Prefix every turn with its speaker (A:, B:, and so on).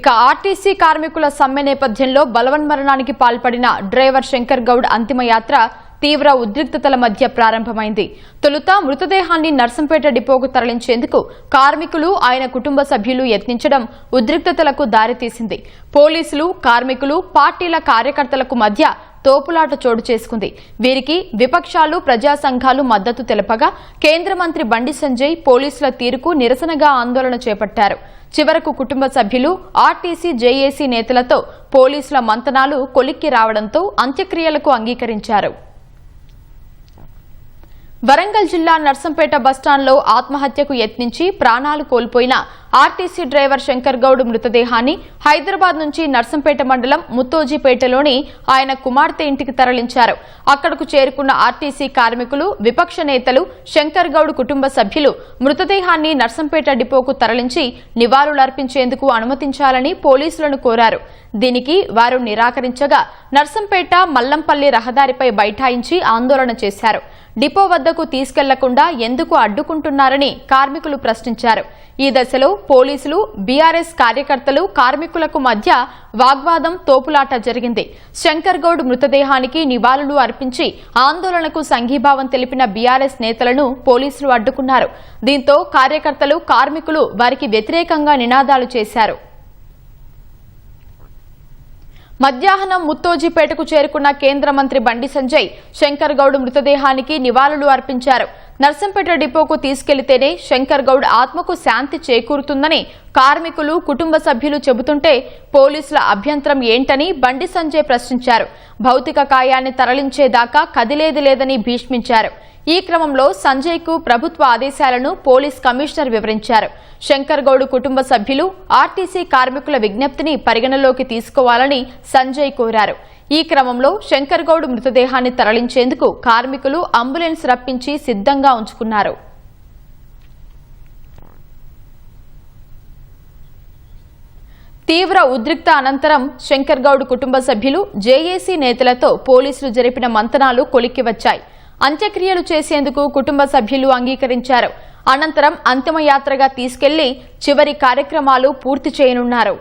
A: ఇక ఆర్టీసీ కార్మికుల సమ్మె నేపథ్యంలో బలవన్మరణానికి పాల్పడిన డ్రైవర్ శంకర్ గౌడ్ అంతిమయాత్ర తీవ్ర ఉద్రిక్తతల మధ్య ప్రారంభమైంది. తొలుత మృతదేహాన్ని నర్సంపేట డిపోకు తరలించేందుకు కార్మికులు ఆయన కుటుంబ సభ్యులు యత్నించడం ఉద్రిక్తతలకు దారితీసింది. పోలీసులు కార్మికులు పార్టీల కార్యకర్తలకు మధ్య తోపులాట చోటు చేసుకుంది. వీరికి విపక్షాలు ప్రజా సంఘాలు మద్దతు తెలపగా కేంద్ర మంత్రి బండి సంజయ్ పోలీసుల తీరుకు నిరసనగా ఆందోళన చేపట్టారు. చివరకు కుటుంబ సభ్యులు ఆర్టీసీ జేఏసీ నేతలతో పోలీసుల మంతనాలు కొలిక్కి రావడంతో అంత్యక్రియలకు అంగీకరించారు. వరంగల్ జిల్లా నర్సంపేట బస్టాండ్లో ఆత్మహత్యకు యత్నించి ప్రాణాలు కోల్పోయిన ఆర్టీసీ డ్రైవర్ శంకర్ గౌడ్ మృతదేహాన్ని హైదరాబాద్ నుంచి నర్సంపేట మండలం ముత్తోజీపేటలోని ఆయన కుమార్తె ఇంటికి తరలించారు. అక్కడకు చేరుకున్న ఆర్టీసీ కార్మికులు విపక్ష నేతలు శంకర్ గౌడ్ కుటుంబ సభ్యులు మృతదేహాన్ని నర్సంపేట డిపోకు తరలించి నివాళులర్పించేందుకు అనుమతించాలని పోలీసులను కోరారు. దీనికి వారు నిరాకరించగా నర్సంపేట మల్లంపల్లి రహదారిపై బైఠాయించి ఆందోళన చేశారు. డిపో వద్దకు తీసుకెళ్లకుండా ఎందుకు అడ్డుకుంటున్నారని కార్మికులు ప్రశ్నించారు. ఈ దశలో పోలీసులు బీఆర్ఎస్ కార్యకర్తలు కార్మికులకు మధ్య వాగ్వాదం తోపులాట జరిగింది. శంకర్ గౌడ్ మృతదేహానికి నివాళులు అర్పించి ఆందోళనకు సంఘీభావం తెలిపిన బీఆర్ఎస్ నేతలను పోలీసులు అడ్డుకున్నారు. దీంతో కార్యకర్తలు కార్మికులు వారికి వ్యతిరేకంగా నినాదాలు చేశారు. మధ్యాహ్నం ముత్తోజీపేటకు చేరుకున్న కేంద్ర మంత్రి బండి సంజయ్ శంకర్ గౌడ్ మృతదేహానికి నివాళులు అర్పించారు. నర్సంపేట డిపోకు తీసుకెళ్లితేనే శంకర్ గౌడ్ ఆత్మకు శాంతి చేకూరుతుందని కార్మికులు కుటుంబ సభ్యులు చెబుతుంటే పోలీసుల అభ్యంతరం ఏంటని బండి సంజయ్ ప్రశ్నించారు. భౌతిక కాయాన్ని తరలించేదాకా కదిలేది లేదని భీష్మించారు. ఈ క్రమంలో సంజయ్కు ప్రభుత్వ ఆదేశాలను పోలీస్ కమిషనర్ వివరించారు. శంకర్ గౌడ్ కుటుంబ సభ్యులు ఆర్టీసీ కార్మికుల విజ్ఞప్తిని పరిగణలోకి తీసుకోవాలని సంజయ్ కోరారు. ఈ క్రమంలో శంకర్ గౌడ్ మృతదేహాన్ని తరలించేందుకు కార్మికులు అంబులెన్స్ రప్పించి సిద్ధంగా ఉంచుకున్నారు. తీవ్ర ఉద్రిక్త అనంతరం శంకర్ గౌడ్ కుటుంబ సభ్యులు జేఏసీ నేతలతో పోలీసులు జరిపిన మంతనాలు కొలిక్కి వచ్చాయి. అంత్యక్రియలు చేసేందుకు కుటుంబ సభ్యులు అంగీకరించారు. అనంతరం అంతిమయాత్రగా తీసుకెళ్లి చివరి కార్యక్రమాలు పూర్తి చేయనున్నారు.